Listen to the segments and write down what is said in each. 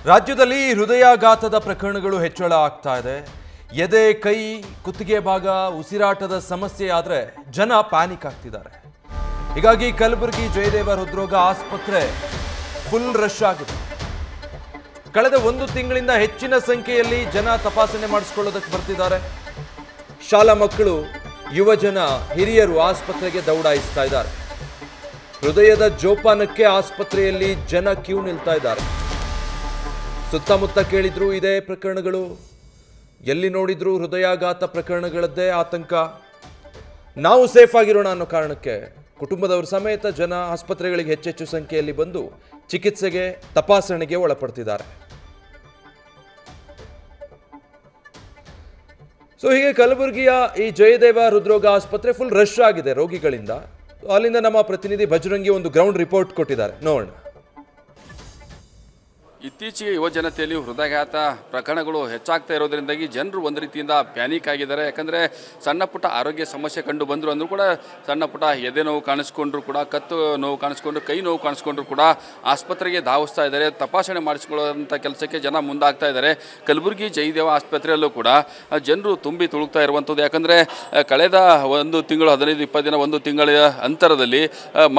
ರಾಜ್ಯದಲ್ಲಿ ಹೃದಯಾಘಾತದ ಪ್ರಕರಣಗಳು ಹೆಚ್ಚಳ ಆಗ್ತಾ ಇದೆ. ಎದೆ, ಕೈ, ಕುತ್ತಿಗೆ ಭಾಗ ಉಸಿರಾಟದ ಸಮಸ್ಯೆ ಆದರೆ ಜನ ಪ್ಯಾನಿಕ್ ಆಗ್ತಿದ್ದಾರೆ. ಹೀಗಾಗಿ ಕಲಬುರಗಿ ಜಯದೇವ ಹೃದ್ರೋಗ ಆಸ್ಪತ್ರೆ ಫುಲ್ ರಶ್ ಆಗಿದೆ. ಕಳೆದ ಒಂದು ತಿಂಗಳಿಂದ ಹೆಚ್ಚಿನ ಸಂಖ್ಯೆಯಲ್ಲಿ ಜನ ತಪಾಸಣೆ ಮಾಡಿಸಿಕೊಳ್ಳೋದಕ್ಕೆ ಬರ್ತಿದ್ದಾರೆ. ಶಾಲಾ ಮಕ್ಕಳು, ಯುವಜನ, ಹಿರಿಯರು ಆಸ್ಪತ್ರೆಗೆ ದೌಡಾಯಿಸ್ತಾ ಇದ್ದಾರೆ. ಹೃದಯದ ಜೋಪಾನಕ್ಕೆ ಆಸ್ಪತ್ರೆಯಲ್ಲಿ ಜನ ಕ್ಯೂ ನಿಲ್ತಾ ಇದ್ದಾರೆ. ಸುತ್ತಮುತ್ತ ಕೇಳಿದ್ರು ಇದೇ ಪ್ರಕರಣಗಳು, ಎಲ್ಲಿ ನೋಡಿದ್ರು ಹೃದಯಾಘಾತ ಪ್ರಕರಣಗಳದ್ದೇ ಆತಂಕ. ನಾವು ಸೇಫ್ ಆಗಿರೋಣ ಅನ್ನೋ ಕಾರಣಕ್ಕೆ ಕುಟುಂಬದವರ ಸಮೇತ ಜನ ಆಸ್ಪತ್ರೆಗಳಿಗೆ ಹೆಚ್ಚೆಚ್ಚು ಸಂಖ್ಯೆಯಲ್ಲಿ ಬಂದು ಚಿಕಿತ್ಸೆಗೆ, ತಪಾಸಣೆಗೆ ಒಳಪಡ್ತಿದ್ದಾರೆ. ಸೊ ಹೀಗೆ ಕಲಬುರಗಿಯ ಈ ಜಯದೇವ ಹೃದ್ರೋಗ ಆಸ್ಪತ್ರೆ ಫುಲ್ ರಶ್ ಆಗಿದೆ ರೋಗಿಗಳಿಂದ. ಅಲ್ಲಿಂದ ನಮ್ಮ ಪ್ರತಿನಿಧಿ ಭಜರಂಗಿ ಒಂದು ಗ್ರೌಂಡ್ ರಿಪೋರ್ಟ್ ಕೊಟ್ಟಿದ್ದಾರೆ, ನೋಡೋಣ. ಇತ್ತೀಚೆಗೆ ಯುವ ಜನತೆಯಲ್ಲಿ ಹೃದಯಾಘಾತ ಪ್ರಕರಣಗಳು ಹೆಚ್ಚಾಗ್ತಾ ಇರೋದ್ರಿಂದಾಗಿ ಜನರು ಒಂದು ರೀತಿಯಿಂದ ಪ್ಯಾನಿಕ್ ಆಗಿದ್ದಾರೆ. ಯಾಕಂದರೆ ಸಣ್ಣ ಪುಟ್ಟ ಆರೋಗ್ಯ ಸಮಸ್ಯೆ ಕಂಡು ಬಂದರು ಅಂದರೂ ಕೂಡ, ಸಣ್ಣ ಪುಟ್ಟ ಎದೆ ನೋವು ಕಾಣಿಸ್ಕೊಂಡ್ರು ಕೂಡ, ಕತ್ತು ನೋವು ಕಾಣಿಸ್ಕೊಂಡ್ರು, ಕೈ ನೋವು ಕಾಣಿಸ್ಕೊಂಡ್ರು ಕೂಡ ಆಸ್ಪತ್ರೆಗೆ ಧಾವಿಸ್ತಾ ಇದ್ದಾರೆ. ತಪಾಸಣೆ ಮಾಡಿಸ್ಕೊಳ್ಳೋಂಥ ಕೆಲಸಕ್ಕೆ ಜನ ಮುಂದಾಗ್ತಾ ಇದ್ದಾರೆ. ಕಲಬುರಗಿ ಜಯದೇವ ಆಸ್ಪತ್ರೆಯಲ್ಲೂ ಕೂಡ ಜನರು ತುಂಬಿ ತುಳುಕ್ತಾ ಇರುವಂಥದ್ದು. ಯಾಕಂದರೆ ಕಳೆದ ಒಂದು ತಿಂಗಳು, 15-20 ದಿನ, ಒಂದು ತಿಂಗಳ ಅಂತರದಲ್ಲಿ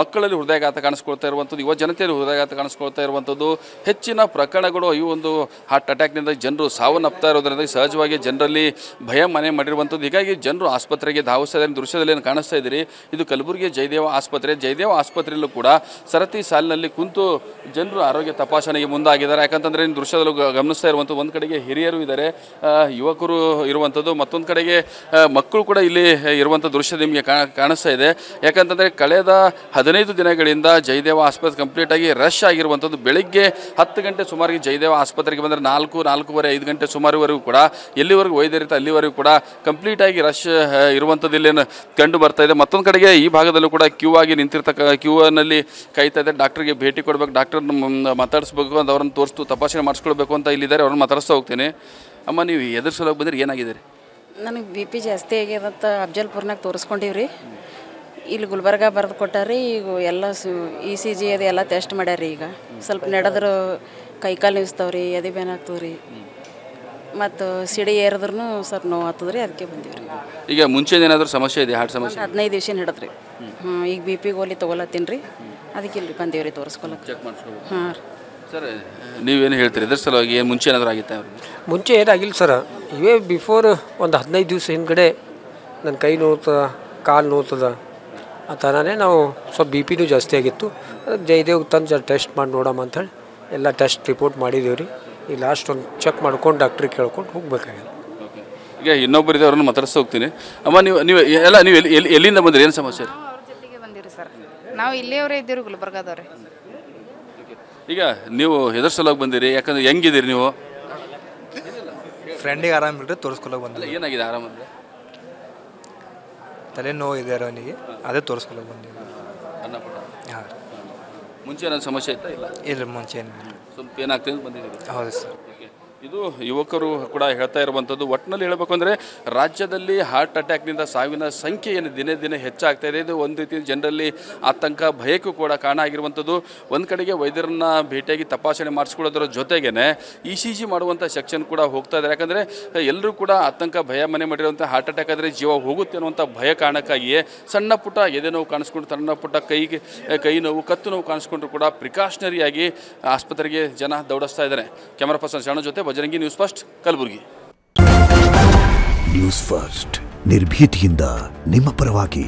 ಮಕ್ಕಳಲ್ಲಿ ಹೃದಯಾಘಾತ ಕಾಣಿಸ್ಕೊಳ್ತಾ ಇರುವಂಥದ್ದು, ಯುವ ಜನತೆಯಲ್ಲಿ ಹೃದಯಾಘಾತ ಕಾಣಿಸ್ಕೊಳ್ತಾ ಇರುವಂಥದ್ದು, ಹೆಚ್ಚಿನ ಪ್ರಕರಣಗಳು ಈ ಒಂದು ಹಾರ್ಟ್ ಅಟ್ಯಾಕ್ನಿಂದ ಜನರು ಸಾವನ್ನಪ್ತಾ ಇರೋದ್ರಿಂದ ಸಹಜವಾಗಿ ಜನರಲ್ಲಿ ಭಯ ಮನೆ ಮಾಡಿರುವಂಥದ್ದು. ಹೀಗಾಗಿ ಜನರು ಆಸ್ಪತ್ರೆಗೆ ಧಾವಿಸ್ತಾ ಇದ್ದಾರೆ. ದೃಶ್ಯದಲ್ಲಿ ಏನು ಕಾಣಿಸ್ತಾ ಇದ್ದೀರಿ, ಇದು ಕಲಬುರಗಿ ಜಯದೇವ ಆಸ್ಪತ್ರೆ. ಜಯದೇವ ಆಸ್ಪತ್ರೆಯಲ್ಲೂ ಕೂಡ ಸರತಿ ಸಾಲಿನಲ್ಲಿ ಕುಂತು ಜನರು ಆರೋಗ್ಯ ತಪಾಸಣೆಗೆ ಮುಂದಾಗಿದ್ದಾರೆ. ಯಾಕಂತಂದರೆ ದೃಶ್ಯದಲ್ಲೂ ಗಮನಿಸ್ತಾ ಇರುವಂಥದ್ದು, ಒಂದು ಕಡೆಗೆ ಹಿರಿಯರು ಇದ್ದಾರೆ, ಯುವಕರು ಇರುವಂಥದ್ದು, ಮತ್ತೊಂದು ಕಡೆಗೆ ಮಕ್ಕಳು ಕೂಡ ಇಲ್ಲಿ ಇರುವಂಥ ದೃಶ್ಯ ನಿಮಗೆ ಕಾಣಿಸ್ತಾ ಇದೆ. ಯಾಕಂತಂದರೆ ಕಳೆದ 15 ದಿನಗಳಿಂದ ಜಯದೇವ ಆಸ್ಪತ್ರೆ ಕಂಪ್ಲೀಟಾಗಿ ರಶ್ ಆಗಿರುವಂಥದ್ದು. ಬೆಳಿಗ್ಗೆ 10 ಗಂಟೆ ಸುಮಾರಿಗೆ ಜಯದೇವ ಆಸ್ಪತ್ರೆಗೆ ಬಂದರೆ 4:45, 5 ಗಂಟೆ ಸುಮಾರುವರೆಗೂ ಕೂಡ ಎಲ್ಲಿವರೆಗೂ ವೈದ್ಯರಿರ್ತಾರೆ ಅಲ್ಲಿವರೆಗೂ ಕೂಡ ಕಂಪ್ಲೀಟಾಗಿ ರಶ್ ಇರುವಂಥದ್ದು ಇಲ್ಲೇನು ಕಂಡು ಬರ್ತಾ ಇದೆ. ಮತ್ತೊಂದು ಕಡೆಗೆ ಈ ಭಾಗದಲ್ಲೂ ಕೂಡ ಕ್ಯೂ ಆಗಿ ಕ್ಯೂನಲ್ಲಿ ಕಾಯ್ತಾ ಇದ್ದಾರೆ. ಡಾಕ್ಟರ್ಗೆ ಭೇಟಿ ಕೊಡಬೇಕು, ಡಾಕ್ಟರ್ ಮಾತಾಡಿಸ್ಬೇಕು ಅಂತ, ಅವ್ರನ್ನ ತೋರಿಸ್ತು ತಪಾಸಣೆ ಮಾಡಿಸ್ಕೊಳ್ಬೇಕು ಅಂತ ಇಲ್ಲಿದ್ದಾರೆ. ಅವ್ರನ್ನ ಮಾತಾಡಿಸ್ತಾ ಹೋಗ್ತೀನಿ. ಅಮ್ಮ, ನೀವು ಎದುರಿಸೋಕೆ ಬಂದರೆ ಏನಾಗಿದ್ದೀರಿ? ನನಗೆ BP ಜಾಸ್ತಿ ಆಗ್ಯದಂತ ಅಫ್ಜಲ್ಪುರ್ನಾಗ ತೋರಿಸ್ಕೊಂಡಿವ್ರಿ. ಇಲ್ಲಿ ಗುಲ್ಬರ್ಗ ಬರೆದು ಕೊಟ್ಟಾರಿ. ಈಗ ಎಲ್ಲ ECG ಅದು ಎಲ್ಲ ಟೆಸ್ಟ್ ಮಾಡ್ಯಾರಿ. ಈಗ ಸ್ವಲ್ಪ ನಡೆದ್ರು ಕೈಕಾಲು ನಿವಿಸ್ತಾವ್ರಿ, ಎದೆ ಬೇನ್ ಆಗ್ತವ್ರಿ, ಮತ್ತು ಸಿಡಿ ಏರಿದ್ರೂ ಸ್ವಲ್ಪ ನೋವು ಆಗ್ತದ್ರಿ. ಅದಕ್ಕೆ ಬಂದೀವ್ರಿ. ಈಗ ಮುಂಚೆ ಏನಾದರೂ ಸಮಸ್ಯೆ ಇದೆ, ಹಾರ್ಟ್ ಸಮಸ್ಯೆ? 15 ದಿವಸ ಹಿಡಿದ್ರಿ. ಈಗ BP ಗೋಲಿ ತೊಗೊಳತ್ತೀನಿ ರೀ. ಅದಕ್ಕೆ ಇಲ್ಲಿ ಬಂದೀವ್ರಿ ತೋರಿಸ್ಕೊಳಕ್ಕೆ. ಚೆಕ್ ಮಾಡಿಸ್ಕೊಳ್ಳಿ. ಹಾಂ ರೀ. ಸರ್, ನೀವೇನು ಹೇಳ್ತೀರಿ ಇದ್ರ ಸಲುವಾಗಿ? ಏನು ಮುಂಚೆ ಏನಾದರೂ ಆಗಿತ್ತ? ಮುಂಚೆ ಏನಾಗಿಲ್ಲ ಸರ್. ಇವೇ ಬಿಫೋರ್ ಒಂದು 15 ದಿವಸ ಹಿಂದ್ಗಡೆ ನನ್ನ ಕೈ ನೋವ್ತದ, ಕಾಲು ನೋವ್ತದ, ಆ ಥರನೇ ನಾವು ಸ್ವಲ್ಪ BP ಜಾಸ್ತಿ ಆಗಿತ್ತು. ಜಯದೇವ್ ತಂದು ಟೆಸ್ಟ್ ಮಾಡಿ ನೋಡಮ್ಮ ಅಂಥೇಳಿ ಎಲ್ಲ ಟೆಸ್ಟ್ ರಿಪೋರ್ಟ್ ಮಾಡಿದ್ದೀವಿ ರೀ. ಈ ಲಾಸ್ಟ್ ಒಂದು ಚೆಕ್ ಮಾಡ್ಕೊಂಡು ಡಾಕ್ಟ್ರಿಗೆ ಕೇಳ್ಕೊಂಡು ಹೋಗ್ಬೇಕಾಗಿದೆ. ಈಗ ಇನ್ನೊಬ್ಬರಿದೆ, ಅವ್ರನ್ನ ಮಾತಾಡಿಸ್ತಾ ಹೋಗ್ತೀನಿ. ಅಮ್ಮ, ನೀವು ಎಲ್ಲಿಂದ ಬಂದಿರಿ? ಏನು ಸಮಸ್ಯೆ? ಅವ್ರ ಜೊತೆಗೆ ಬಂದಿರಿ ಸರ್. ನಾವು ಇಲ್ಲಿಯವರೇ ಇದ್ದೀವಿ, ಗುಲ್ಬರ್ಗಾದವ್ರೆ. ಈಗ ನೀವು ಎದ್ರ ಸಲುವಾಗಿ ಬಂದಿರಿ? ಯಾಕಂದ್ರೆ ಹೆಂಗಿದ್ದೀರಿ ನೀವು? ಫ್ರೆಂಡಿಗೆ ಆರಾಮಿಲ್ರಿ, ತೋರಿಸ್ಕೊಳಕ್ಕೆ ಬಂದಿಲ್ಲ. ಏನಾಗಿದೆ? ಆರಾಮಂದ್ರೆ ತಲೆ ನೋವು ಇದೆ ಅವನಿಗೆ, ಅದೇ ತೋರಿಸ್ಕೊಳಕ್ಕೆ ಬಂದಿವಿ. ಹಾಂ. ಮುಂಚೆ ಏನಾದ್ರು ಸಮಸ್ಯೆ ಇತ್ತಾ? ಇಲ್ಲ, ಮುಂಚೆ ಏನಿಲ್ಲ. ಸ್ವಲ್ಪ ಏನಾಗ್ತದೆ ಅಂತ ಬಂದಿದ್ದೀರಿ? ಹೌದು ಸರ್. ಇದು ಯುವಕರು ಕೂಡ ಹೇಳ್ತಾ ಇರುವಂಥದ್ದು. ಒಟ್ಟಿನಲ್ಲಿ ಹೇಳಬೇಕು ಅಂದರೆ ರಾಜ್ಯದಲ್ಲಿ ಹಾರ್ಟ್ ಅಟ್ಯಾಕ್ನಿಂದ ಸಾವಿನ ಸಂಖ್ಯೆ ಏನು ದಿನೇ ದಿನೇ ಹೆಚ್ಚಾಗ್ತಾ ಇದೆ. ಇದು ಒಂದು ರೀತಿ ಜನರಲ್ಲಿ ಆತಂಕ, ಭಯಕ್ಕೂ ಕೂಡ ಕಾರಣ ಆಗಿರುವಂಥದ್ದು. ಒಂದು ಕಡೆಗೆ ವೈದ್ಯರನ್ನ ಭೇಟಿಯಾಗಿ ತಪಾಸಣೆ ಮಾಡಿಸ್ಕೊಳ್ಳೋದ್ರ ಜೊತೆಗೇ ECG ಮಾಡುವಂಥ ಸೆಕ್ಷನ್ ಕೂಡ ಹೋಗ್ತಾ ಇದ್ದಾರೆ. ಯಾಕಂದರೆ ಎಲ್ಲರೂ ಕೂಡ ಆತಂಕ, ಭಯ ಮನೆ ಮಾಡಿರುವಂಥ ಹಾರ್ಟ್ ಅಟ್ಯಾಕ್ ಆದರೆ ಜೀವ ಹೋಗುತ್ತೆ ಅನ್ನುವಂಥ ಭಯ ಕಾರಣಕ್ಕಾಗಿಯೇ ಸಣ್ಣ ಪುಟ್ಟ ಎದೆ ನೋವು ಕಾಣಿಸ್ಕೊಂಡು, ಸಣ್ಣ ಪುಟ್ಟ ಕೈ ನೋವು, ಕತ್ತು ನೋವು ಕಾಣಿಸ್ಕೊಂಡ್ರು ಕೂಡ ಪ್ರಿಕಾಷನರಿಯಾಗಿ ಆಸ್ಪತ್ರೆಗೆ ಜನ ದೌಡಿಸ್ತಾ ಇದ್ದಾರೆ. ಕ್ಯಾಮರಾ ಪರ್ಸನ್ ಶರಣ ಜೊತೆ Bhajarangi, news first, Kalaburagi. News first, ನಿರ್ಭೀತಿಯಿಂದ ನಿಮ್ಮ ಪರವಾಗಿ.